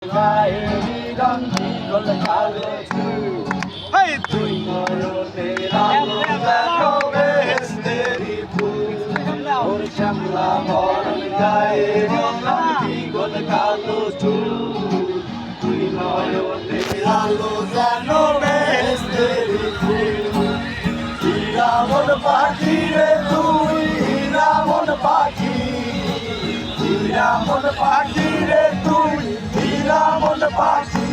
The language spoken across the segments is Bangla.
Hey, তুই মরণের আলো দেখো বেহেশতেরি ফুল ওর শ্যামলা মরণ গায়ে রঙালি গোল কালো চুল তুই মরণের আলো জানো বেহেশতেরি ফুল হীরামন পাখি রে তুই হীরামন পাখি হীরামন পাখি রে তুই হীরামন পাখি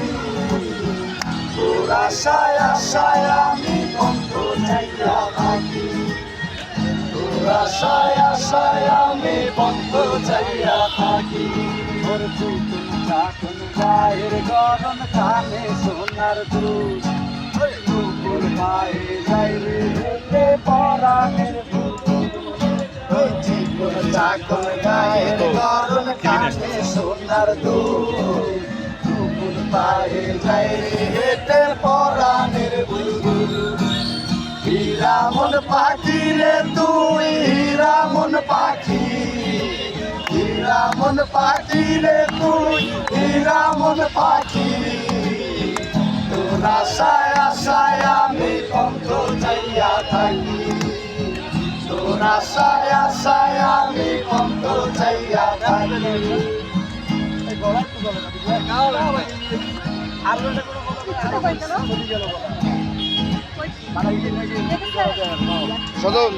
তোর আশায় আশায় আমি বন্ধ চাইয়া থাকি তোর আশায় আশায় আমি বন্ধ চাইয়া থাকি তোর চুতুন চাটুন গায়ের গরম কানে সোনার দুধ দুপুর পায়ে যাই রে হেঁটে পরাণের চিকুন চাকুন গায়ের গরম কানে সোনার দুধ দুপুর পায়ে যাই রে হেঁটে পরাণের বুলবুল হীরামন পাখি রে তুই হীরামন পাখি হীরামন পাখি রে তুই হীরামন পাখি তোর আশায় আশায় আমি বন্ধ চাইয়া থাকি তোর আশায় আশায় আমি বন্ধ চাইয়া থাকি সদল